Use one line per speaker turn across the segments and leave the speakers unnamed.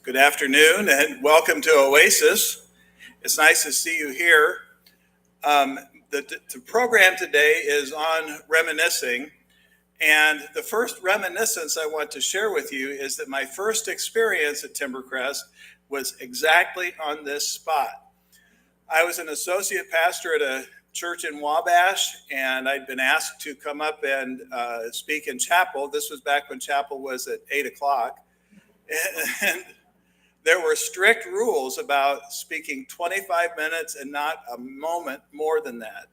Good afternoon and welcome to Oasis. It's nice to see you here. Um, the program today is on reminiscing, and the first reminiscence I want to share with you is that my first experience at Timbercrest was exactly on this spot. I was an associate pastor at a church in Wabash, and I'd been asked to come up and speak in chapel. This was back when chapel was at 8 o'clock. And there were strict rules about speaking 25 minutes and not a moment more than that.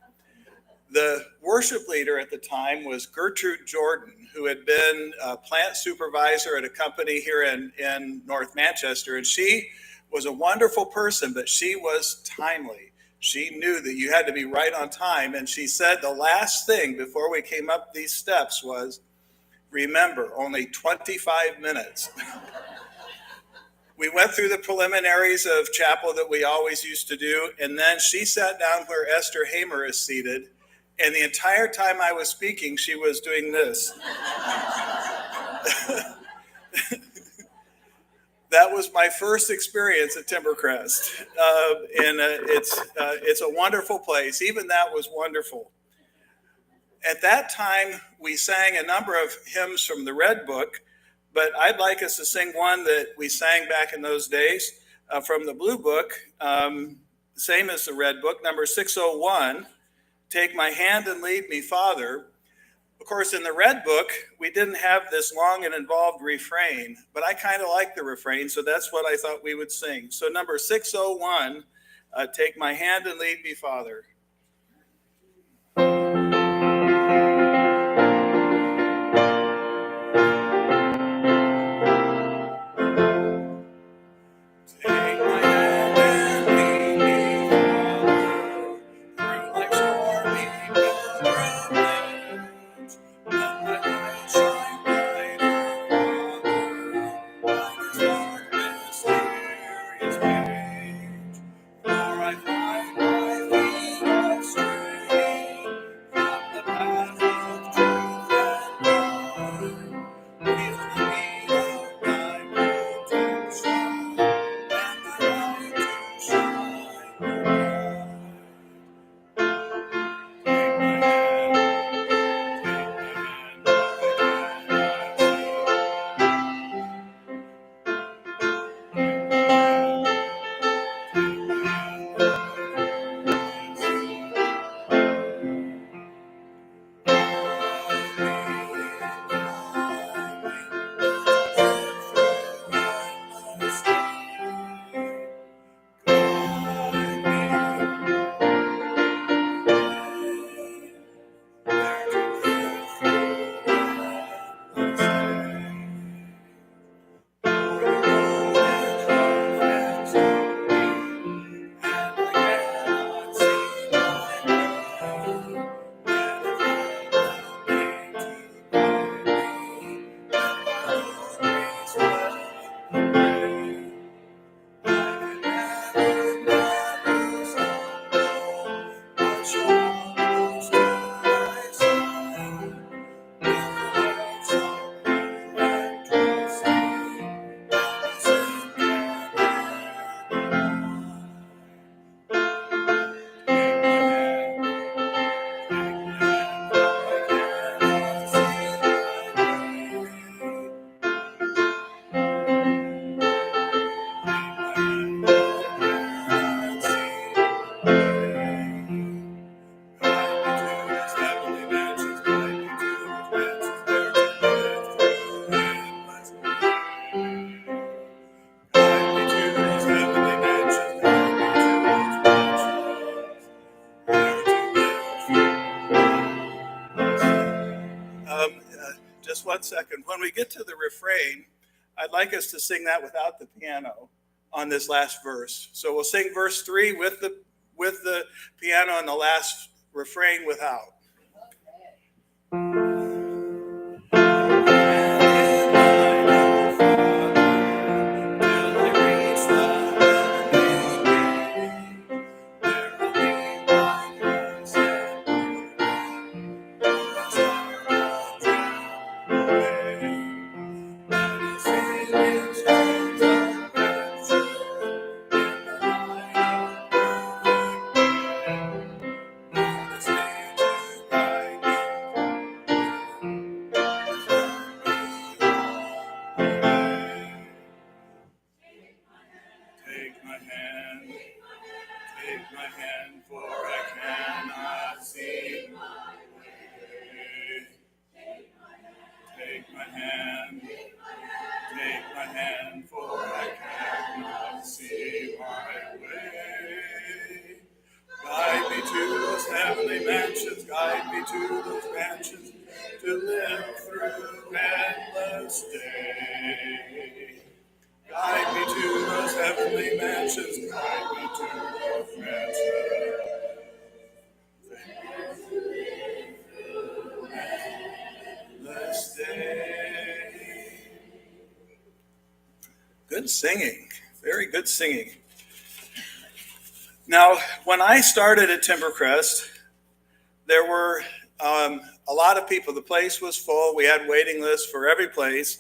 The worship leader at the time was Gertrude Jordan, who had been a plant supervisor at a company here in North Manchester. And she was a wonderful person, but she was timely. She knew that you had to be right on time. And she said the last thing before we came up these steps was, remember, only 25 minutes. We went through the preliminaries of chapel that we always used to do, and then she sat down where Esther Hamer is seated, and the entire time I was speaking, she was doing this. That was my first experience at Timbercrest, and it's a wonderful place. Even that was wonderful. At that time, we sang a number of hymns from the Red Book, but I'd like us to sing one that we sang back in those days from the Blue Book, same as the Red Book, number 601, Take My Hand and Lead Me, Father. Of course, in the Red Book, we didn't have this long and involved refrain, but I kind of like the refrain, so that's what I thought we would sing. So number 601, Take My Hand and Lead Me, Father. Just 1 second. When we get to the refrain, I'd like us to sing that without the piano on this last verse. So we'll sing verse 3 with the piano and the last refrain without. Take my hand, take my hand, for I cannot see my way. Take my hand, for I cannot see my way. Guide me to those heavenly mansions, guide me to those mansions, to live through endless day. Guide me to those heavenly mansions, guide me to those mansions. Endless day. Good singing, very good singing. Now, when I started at Timbercrest, there were a lot of people. The place was full. We had waiting lists for every place.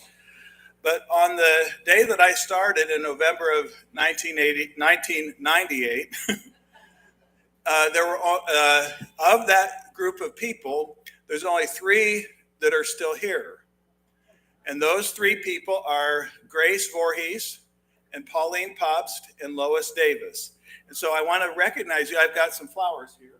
But on the day that I started in November of 1998, there were of that group of people, there's only 3 that are still here. And those 3 people are Grace Voorhees and Pauline Popst and Lois Davis. And so I want to recognize you. I've got some flowers here.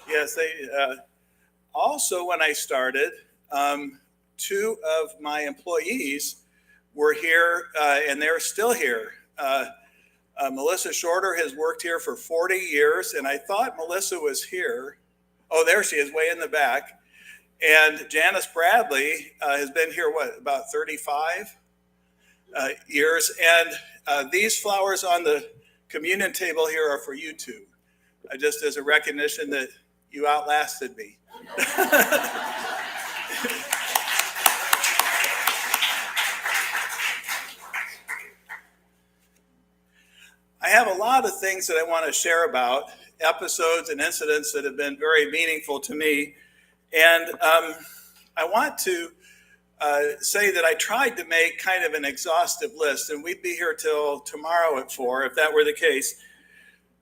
Yes, they also, when I started, 2 of my employees were here, and they're still here. Melissa Shorter has worked here for 40 years, and I thought Melissa was here. Oh, there she is, way in the back. And Janice Bradley has been here, about 35 years. And these flowers on the communion table here are for you 2. Just as a recognition that you outlasted me. I have a lot of things that I want to share about, episodes and incidents that have been very meaningful to me. And I want to say that I tried to make kind of an exhaustive list, and we'd be here till tomorrow at 4 if that were the case.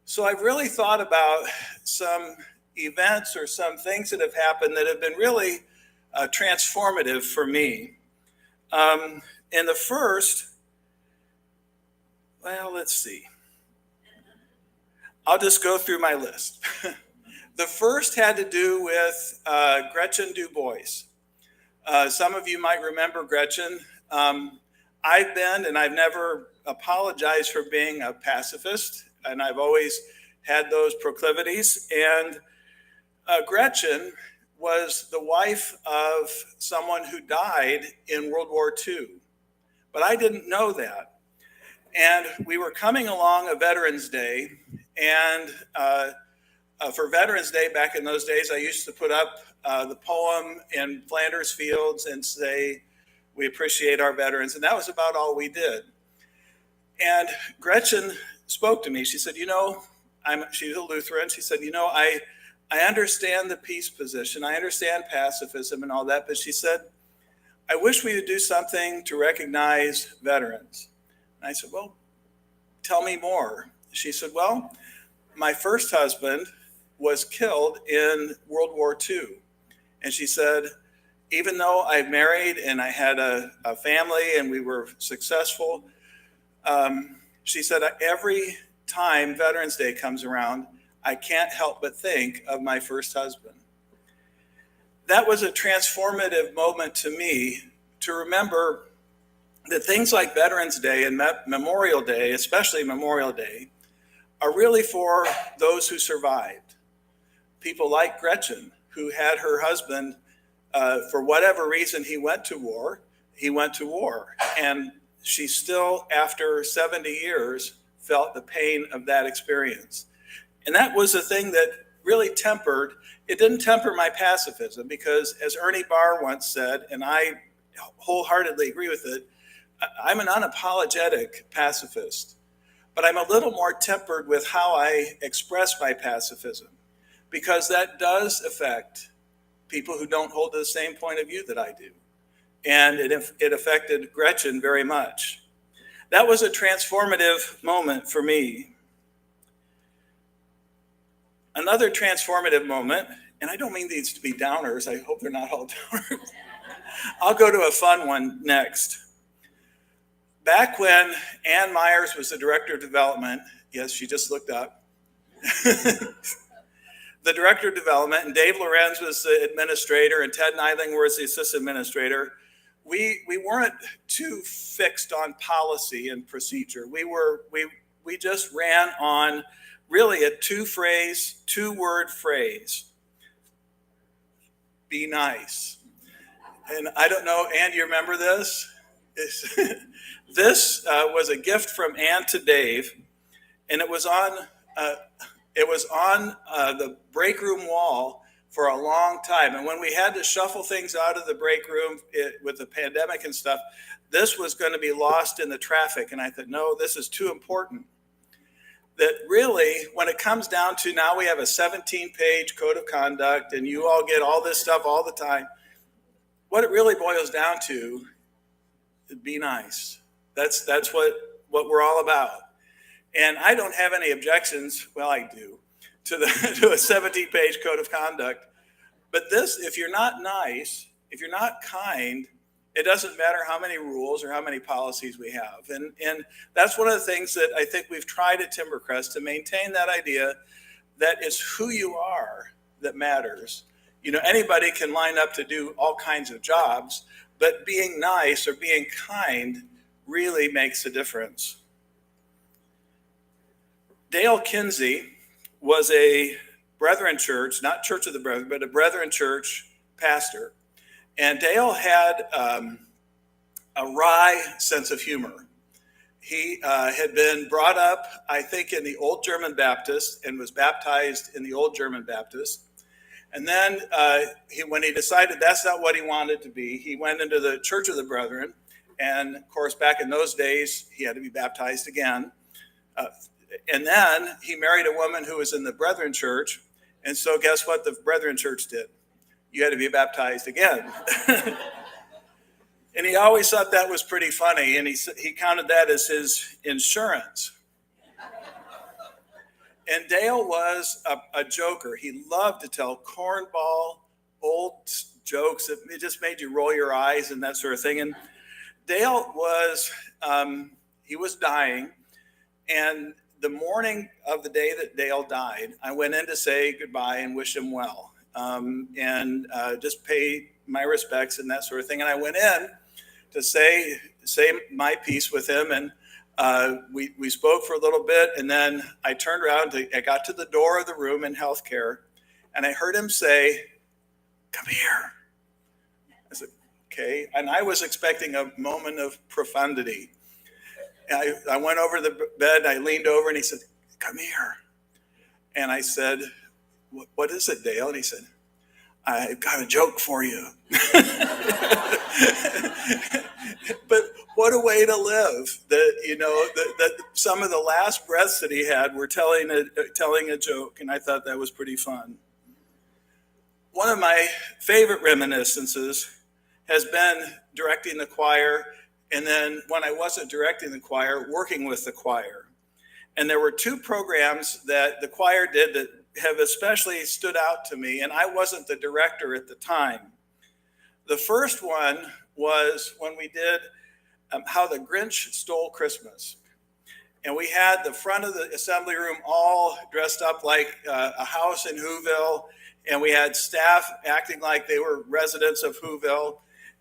So I've really thought about some events or some things that have happened that have been really transformative for me. And the first, well, let's see. I'll just go through my list. The first had to do with Gretchen Du Bois. Some of you might remember Gretchen. I've been, and I've never apologized for being a pacifist, and I've always had those proclivities. And Gretchen was the wife of someone who died in World War II, but I didn't know that. And we were coming along a Veterans Day, and for Veterans Day back in those days, I used to put up the poem in Flanders Fields and say, we appreciate our veterans, and that was about all we did. And Gretchen spoke to me. She said, she's a Lutheran. She said, I understand the peace position. I understand pacifism and all that. But she said, I wish we would do something to recognize veterans. And I said, well, tell me more. She said, well, my first husband was killed in World War II. And she said, even though I married and I had a family and we were successful, she said, every time Veterans Day comes around, I can't help but think of my first husband. That was a transformative moment to me to remember that things like Veterans Day and Memorial Day, especially Memorial Day, are really for those who survived. People like Gretchen, who had her husband, for whatever reason he went to war. And she still, after 70 years, felt the pain of that experience. And that was a thing that really it didn't temper my pacifism, because as Ernie Barr once said, and I wholeheartedly agree with it. I'm an unapologetic pacifist, but I'm a little more tempered with how I express my pacifism, because that does affect people who don't hold the same point of view that I do. And it affected Gretchen very much. That was a transformative moment for me. Another transformative moment, and I don't mean these to be downers, I hope they're not all downers. I'll go to a fun one next. Back when Ann Myers was the director of development, yes, she just looked up, the director of development, and Dave Lorenz was the administrator, and Ted Neidling was the assistant administrator. We weren't too fixed on policy and procedure. We just ran on really a two-word phrase: be nice. And I don't know, Ann, you remember this? This was a gift from Ann to Dave, and it was on the break room wall for a long time. And when we had to shuffle things out of the break room with the pandemic and stuff, this was going to be lost in the traffic. And I thought, no, this is too important. That really, when it comes down to now, we have a 17-page code of conduct, and you all get all this stuff all the time. What it really boils down to is be nice. That's what we're all about. And I don't have any objections, well, I do, to a 17-page code of conduct. But this, if you're not nice, if you're not kind, it doesn't matter how many rules or how many policies we have. And that's one of the things that I think we've tried at Timbercrest, to maintain that idea that it's who you are that matters. You know, anybody can line up to do all kinds of jobs, but being nice or being kind really makes a difference. Dale Kinsey was a Brethren church, not Church of the Brethren, but a Brethren church pastor. And Dale had a wry sense of humor. He had been brought up, I think, in the Old German Baptist and was baptized in the Old German Baptist. And then when he decided that's not what he wanted to be, he went into the Church of the Brethren. And of course, back in those days, he had to be baptized again. And then he married a woman who was in the Brethren church. And so guess what the Brethren church did? You had to be baptized again. And he always thought that was pretty funny. And he counted that as his insurance. And Dale was a joker. He loved to tell cornball, old jokes that it just made you roll your eyes and that sort of thing. And Dale was, he was dying. And the morning of the day that Dale died, I went in to say goodbye and wish him well, and just pay my respects and that sort of thing. And I went in to say my piece with him, and we spoke for a little bit, and then I turned around, I got to the door of the room in healthcare, and I heard him say, "Come here." I said, "Okay." And I was expecting a moment of profundity. I went over to the bed, I leaned over, and he said, "Come here." And I said, "What is it, Dale?" And he said, "I've got a joke for you." But what a way to live! That some of the last breaths that he had were telling a joke, and I thought that was pretty fun. One of my favorite reminiscences has been directing the choir, and then when I wasn't directing the choir, working with the choir. And there were two programs that the choir did that have especially stood out to me, and I wasn't the director at the time. The first one was when we did How the Grinch Stole Christmas. And we had the front of the assembly room all dressed up like a house in Whoville, and we had staff acting like they were residents of Whoville.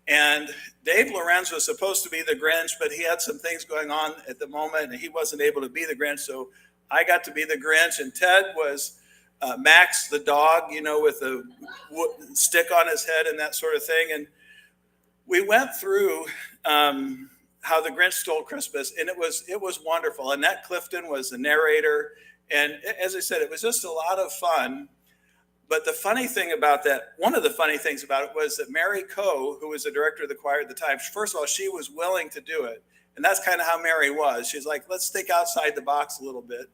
And Dave Lorenz was supposed to be the Grinch, but he had some things going on at the moment, and he wasn't able to be the Grinch, so I got to be the Grinch. And Ted was Max the dog, with a stick on his head and that sort of thing. And we went through How the Grinch Stole Christmas, and it was wonderful. Annette Clifton was the narrator, and as I said, it was just a lot of fun. But the funny thing about that, one of the funny things about it was that Mary Coe, who was the director of the choir at the time, first of all, she was willing to do it. And that's kind of how Mary was. She's like, let's think outside the box a little bit.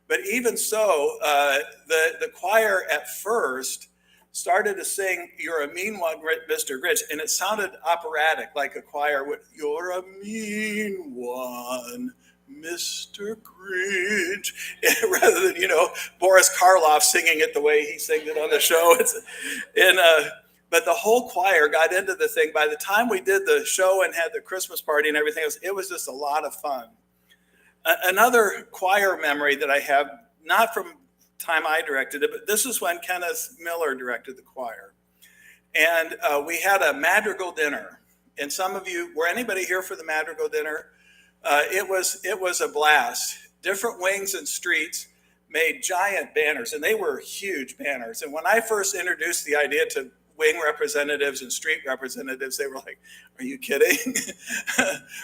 But even so, the choir at first started to sing "You're a Mean One, Mr. Grinch," and it sounded operatic, like a choir would, "You're a mean one, Mr. Grinch," rather than, Boris Karloff singing it the way he sang it on the show. But the whole choir got into the thing. By the time we did the show and had the Christmas party and everything else, it was just a lot of fun. Another choir memory that I have, not from time I directed it, but this is when Kenneth Miller directed the choir. And we had a madrigal dinner. And some of you, were anybody here for the madrigal dinner? It was a blast. Different wings and streets made giant banners, and they were huge banners. And when I first introduced the idea to wing representatives and street representatives, they were like, "Are you kidding?"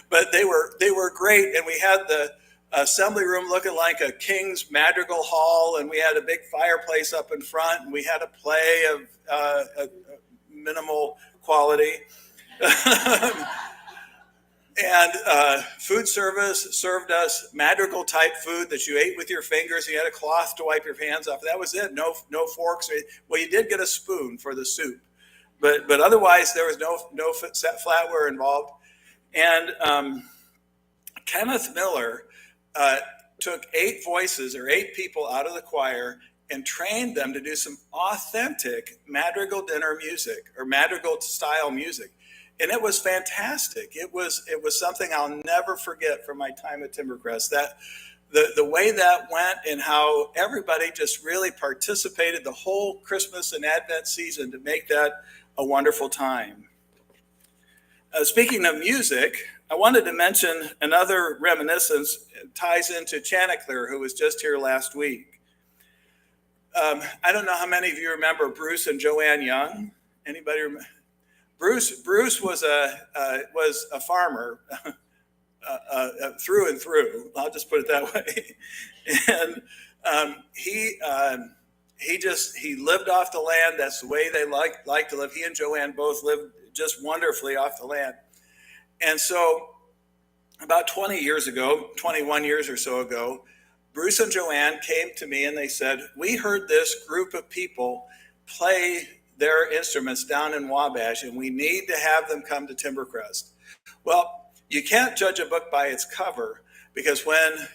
But they were great, and we had the assembly room looking like a king's madrigal hall, and we had a big fireplace up in front, and we had a play of minimal quality. And food service served us madrigal type food that you ate with your fingers. You had a cloth to wipe your hands off. That was it. No forks. Well, you did get a spoon for the soup, but otherwise there was no flatware involved. And Kenneth Miller took 8 voices or 8 people out of the choir and trained them to do some authentic madrigal dinner music or madrigal style music. And it was fantastic. It was something I'll never forget from my time at Timbercrest. That the way that went and how everybody just really participated the whole Christmas and Advent season to make that a wonderful time. Speaking of music, I wanted to mention another reminiscence. It ties into Chanticleer, who was just here last week. I don't know how many of you remember Bruce and Joanne Young. Anybody remember? Bruce was a farmer through and through. I'll just put it that way. And he lived off the land. That's the way they like to live. He and Joanne both lived just wonderfully off the land. And so about 20 years ago, 21 years or so ago, Bruce and Joanne came to me and they said, "We heard this group of people play their instruments down in Wabash, and we need to have them come to Timbercrest." Well, you can't judge a book by its cover, because when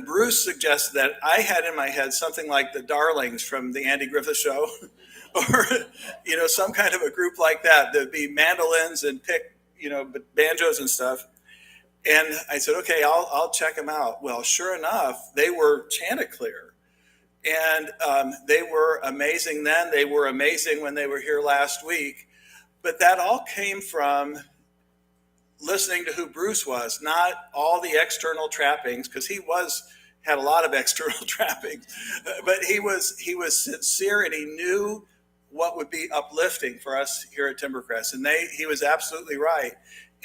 Bruce suggested that, I had in my head something like the Darlings from the Andy Griffith Show, or some kind of a group like that. There'd be mandolins and banjos and stuff. And I said, "Okay, I'll check them out." Well, sure enough, they were Chanticleer. And they were amazing then. They were amazing when they were here last week. But that all came from listening to who Bruce was, not all the external trappings, because he had a lot of external trappings. But he was sincere, and he knew what would be uplifting for us here at Timbercrest. And he was absolutely right.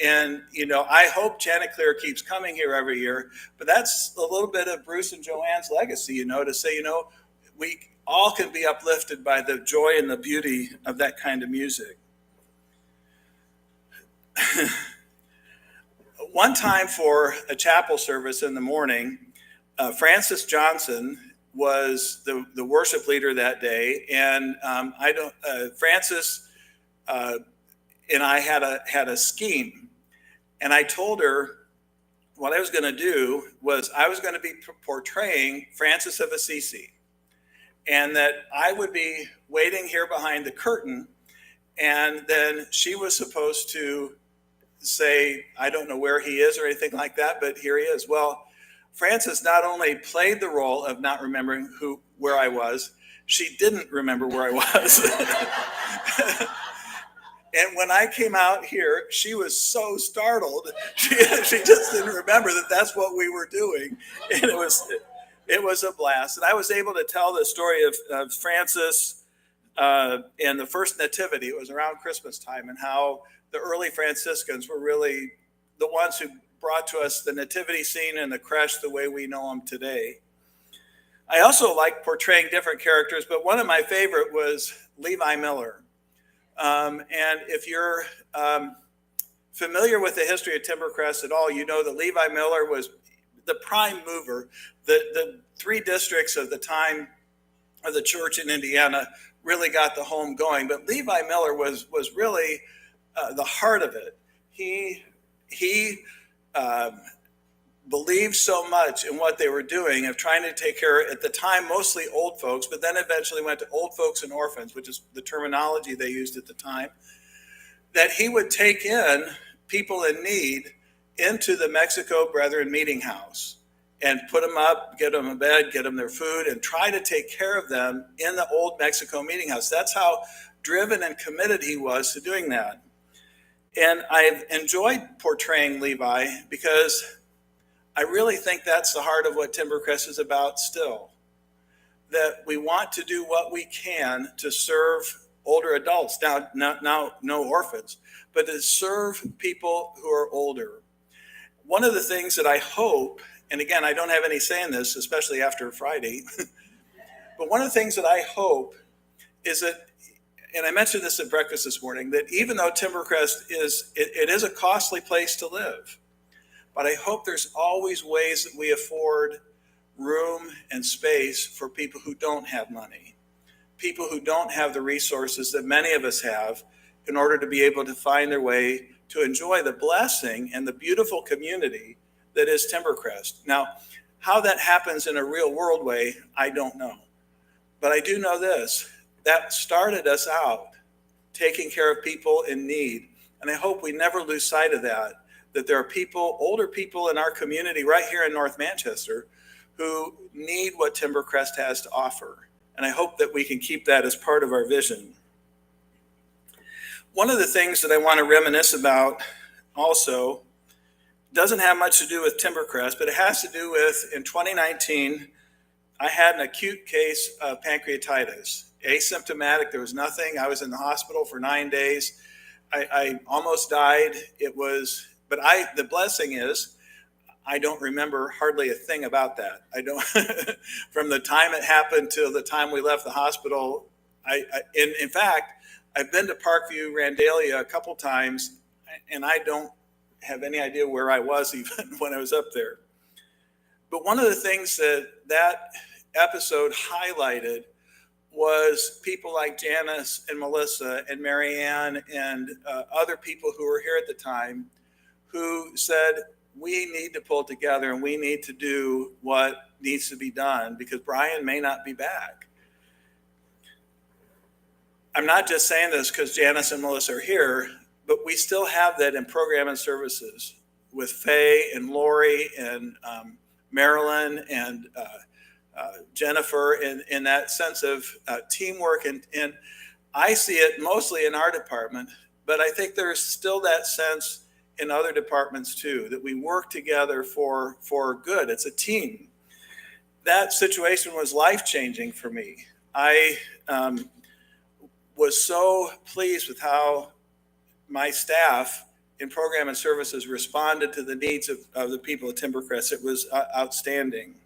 And, I hope Chanticleer keeps coming here every year, but that's a little bit of Bruce and Joanne's legacy, to say, we all can be uplifted by the joy and the beauty of that kind of music. One time for a chapel service in the morning, Francis Johnson was the worship leader that day. And Francis and I had a scheme. And I told her what I was going to do was I was going to be portraying Francis of Assisi, and that I would be waiting here behind the curtain, and then she was supposed to say, "I don't know where he is," or anything like that, but here he is. Well, Francis not only played the role of not remembering where I was, she didn't remember where I was. And when I came out here, she was so startled. She just didn't remember that that's what we were doing. And it was a blast. And I was able to tell the story of Francis and the first nativity. It was around Christmas time, and how the early Franciscans were really the ones who brought to us the nativity scene and the creche the way we know them today. I also like portraying different characters, but one of my favorite was Levi Miller. And if you're familiar with the history of Timbercrest at all, you know that Levi Miller was the prime mover. The three districts of the time of the church in Indiana really got the home going, but Levi Miller was really the heart of it. He believed so much in what they were doing of trying to take care, at the time, mostly old folks, but then eventually went to old folks and orphans, which is the terminology they used at the time, that he would take in people in need into the Mexico Brethren meeting house and put them up, get them a bed, get them their food, and try to take care of them in the old Mexico meeting house. That's how driven and committed he was to doing that. And I've enjoyed portraying Levi because I really think that's the heart of what Timbercrest is about still. That we want to do what we can to serve older adults, now no orphans, but to serve people who are older. One of the things that I hope, and again, I don't have any say in this, especially after Friday, but one of the things that I hope is that, and I mentioned this at breakfast this morning, that even though Timbercrest it is a costly place to live, but I hope there's always ways that we afford room and space for people who don't have money, people who don't have the resources that many of us have in order to be able to find their way to enjoy the blessing and the beautiful community that is Timbercrest. Now, how that happens in a real world way, I don't know. But I do know this, that started us out taking care of people in need. And I hope we never lose sight of that there are people, older people in our community right here in North Manchester, who need what Timbercrest has to offer. And I hope that we can keep that as part of our vision. One of the things that I want to reminisce about also doesn't have much to do with Timbercrest, but it has to do with, in 2019, I had an acute case of pancreatitis. Asymptomatic, there was nothing. I was in the hospital for 9 days. I almost died. The blessing is, I don't remember hardly a thing about that. I don't, from the time it happened till the time we left the hospital. In fact, I've been to Parkview, Randalia a couple times, and I don't have any idea where I was even when I was up there. But one of the things that episode highlighted was people like Janice and Melissa and Marianne and other people who were here at the time who said, we need to pull together and we need to do what needs to be done because Brian may not be back. I'm not just saying this because Janice and Melissa are here, but we still have that in program and services with Faye and Lori and Marilyn and Jennifer in that sense of teamwork. And I see it mostly in our department, but I think there's still that sense in other departments too, that we work together for good. It's a team. That situation was life-changing for me. I was so pleased with how my staff in program and services responded to the needs of the people at Timbercrest. It was outstanding.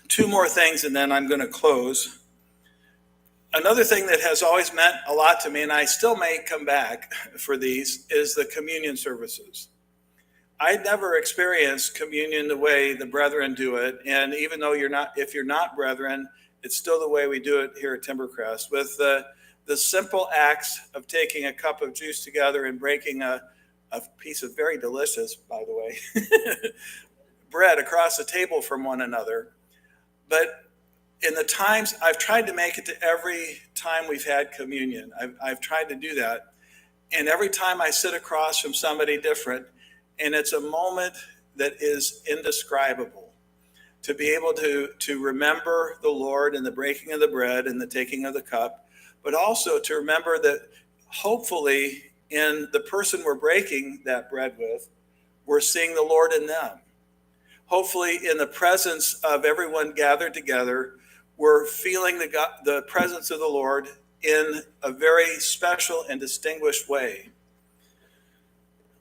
Two more things and then I'm going to close. Another thing that has always meant a lot to me, and I still may come back for these, is the communion services. I'd never experienced communion the way the brethren do it. And even though if you're not brethren, it's still the way we do it here at Timbercrest, with the simple acts of taking a cup of juice together and breaking a piece of very delicious, by the way, bread across the table from one another. But in the times, I've tried to make it to every time we've had communion. I've tried to do that. And every time I sit across from somebody different, and it's a moment that is indescribable. To be able to remember the Lord and the breaking of the bread and the taking of the cup, but also to remember that hopefully in the person we're breaking that bread with, we're seeing the Lord in them. Hopefully in the presence of everyone gathered together, we're feeling the presence of the Lord in a very special and distinguished way.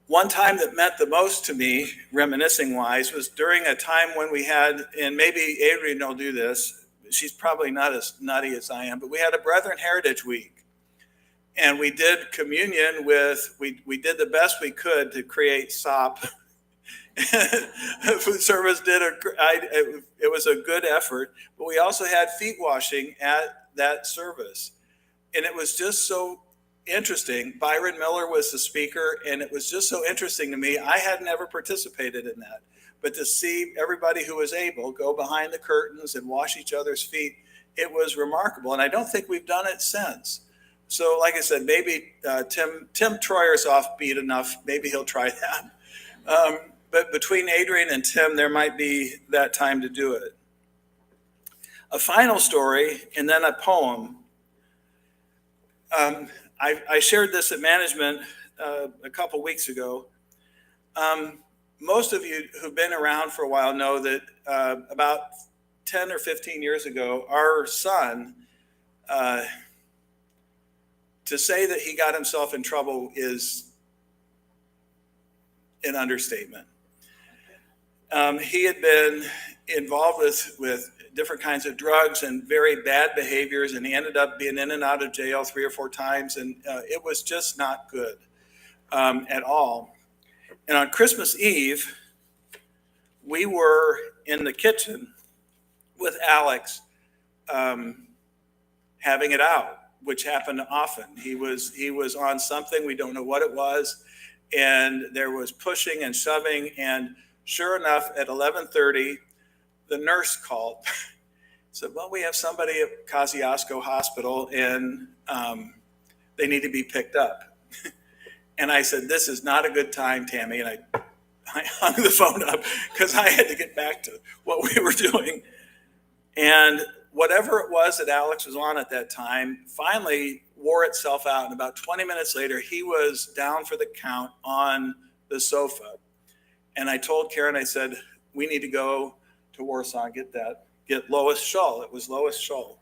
One time that meant the most to me, reminiscing wise, was during a time when we had, and maybe Adrian will do this, she's probably not as nutty as I am, but we had a Brethren Heritage Week. And we did communion with, we did the best we could to create sop. Food service it was a good effort, but we also had feet washing at that service. And it was just so interesting. Byron Miller was the speaker, and it was just so interesting to me. I had never participated in that, but to see everybody who was able go behind the curtains and wash each other's feet, it was remarkable. And I don't think we've done it since. So, like I said, maybe Tim Troyer's offbeat enough. Maybe he'll try that. But between Adrian and Tim, there might be that time to do it. A final story, and then a poem. I shared this at management a couple weeks ago. Most of you who've been around for a while know that about 10 or 15 years ago, our son, to say that he got himself in trouble is an understatement. He had been involved with different kinds of drugs and very bad behaviors, and he ended up being in and out of jail 3 or 4 times, and it was just not good at all. And on Christmas Eve, we were in the kitchen with Alex having it out, which happened often. He was on something, we don't know what it was, and there was pushing and shoving, and sure enough, at 11:30, the nurse called. Said, well, we have somebody at Kosciuszko Hospital, and they need to be picked up. And I said, this is not a good time, Tammy. And I hung the phone up because I had to get back to what we were doing. And whatever it was that Alex was on at that time finally wore itself out. And about 20 minutes later, he was down for the count on the sofa. And I told Karen, I said, we need to go to Warsaw and get Lois Shull. It was Lois Shull.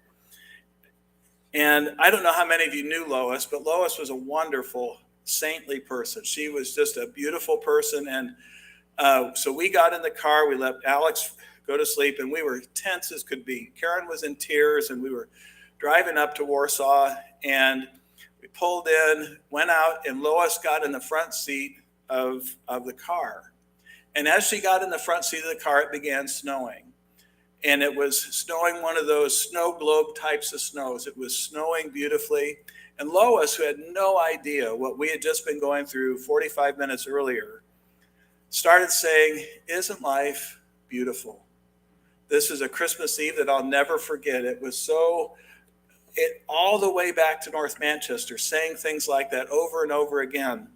And I don't know how many of you knew Lois, but Lois was a wonderful, saintly person. She was just a beautiful person. And so we got in the car, we let Alex go to sleep, and we were tense as could be. Karen was in tears, and we were driving up to Warsaw, and we pulled in, went out, and Lois got in the front seat of the car. And as she got in the front seat of the car, it began snowing. And it was snowing one of those snow globe types of snows. It was snowing beautifully. And Lois, who had no idea what we had just been going through 45 minutes earlier, started saying, isn't life beautiful? This is a Christmas Eve that I'll never forget. It was all the way back to North Manchester, saying things like that over and over again.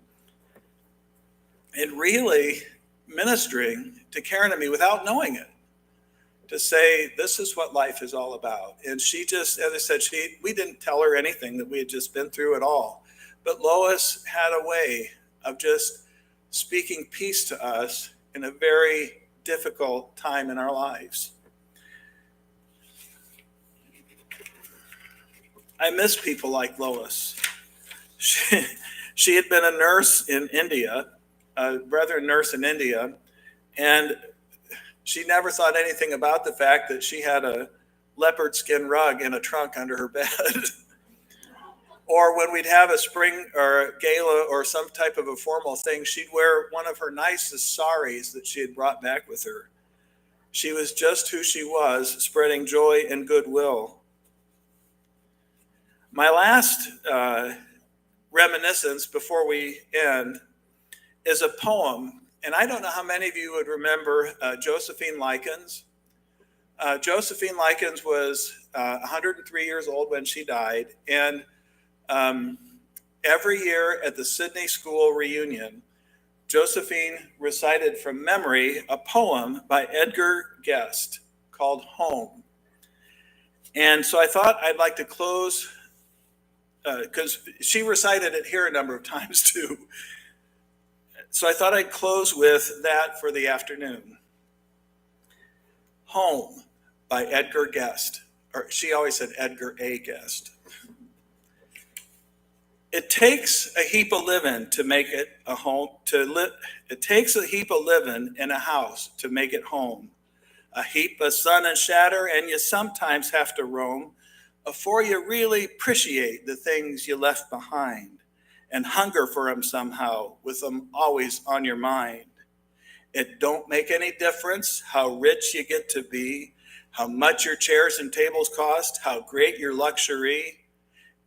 And really ministering to Karen and me without knowing it, to say, this is what life is all about. And she just, as I said, we didn't tell her anything that we had just been through at all. But Lois had a way of just speaking peace to us in a very difficult time in our lives. I miss people like Lois. She had been a nurse in India, a Brethren nurse in India, and she never thought anything about the fact that she had a leopard skin rug in a trunk under her bed. Or when we'd have a spring or a gala or some type of a formal thing, she'd wear one of her nicest saris that she had brought back with her. She was just who she was, spreading joy and goodwill. My last reminiscence before we end is a poem. And I don't know how many of you would remember Josephine Likens. Josephine Likens was 103 years old when she died. And every year at the Sydney School reunion, Josephine recited from memory a poem by Edgar Guest called Home. And so I thought I'd like to close, because she recited it here a number of times too. So I thought I'd close with that for the afternoon. Home by Edgar Guest. Or she always said Edgar A. Guest. It takes a heap of living to make it a home. It takes a heap of living in a house to make it home. A heap of sun and shatter, and you sometimes have to roam afore you really appreciate the things you left behind and hunger for them somehow, with them always on your mind. It don't make any difference how rich you get to be, how much your chairs and tables cost, how great your luxury.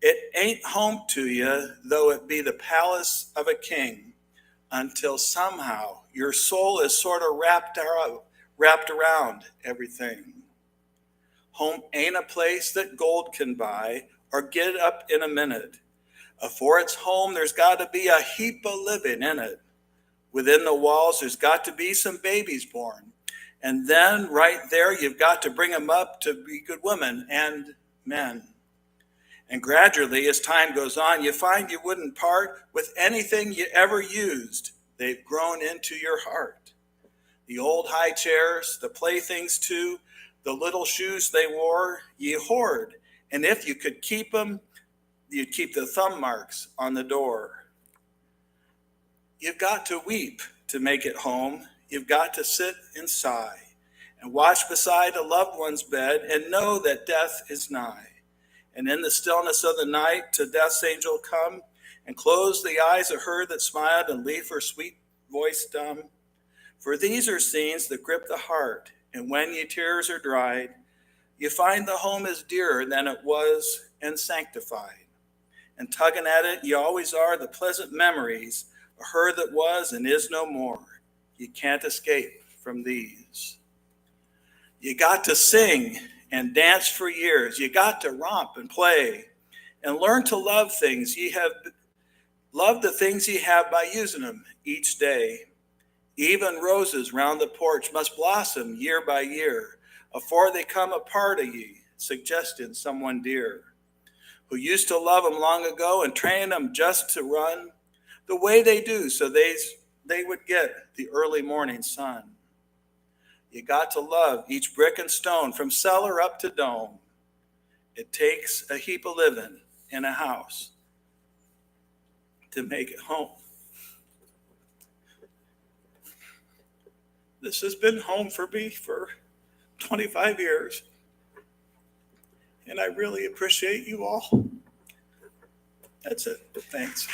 It ain't home to you, though it be the palace of a king, until somehow your soul is sort of wrapped around everything. Home ain't a place that gold can buy or get up in a minute. For its home, there's got to be a heap of living in it. Within the walls, there's got to be some babies born. And then right there, you've got to bring them up to be good women and men. And gradually, as time goes on, you find you wouldn't part with anything you ever used. They've grown into your heart. The old high chairs, the playthings too, the little shoes they wore, ye hoard. And if you could keep them, you'd keep the thumb marks on the door. You've got to weep to make it home. You've got to sit and sigh and watch beside a loved one's bed and know that death is nigh. And in the stillness of the night, to death's angel come and close the eyes of her that smiled and leave her sweet voice dumb. For these are scenes that grip the heart, and when your tears are dried, you find the home is dearer than it was and sanctified. And tugging at it, you always are the pleasant memories of her that was and is no more. You can't escape from these. You got to sing and dance for years. You got to romp and play and learn to love things. Love the things ye have by using them each day. Even roses round the porch must blossom year by year afore they come a part of ye, suggesting someone dear who used to love them long ago and train them just to run the way they do so they would get the early morning sun. You got to love each brick and stone from cellar up to dome. It takes a heap of living in a house to make it home. This has been home for me for 25 years, and I really appreciate you all. That's it. Thanks.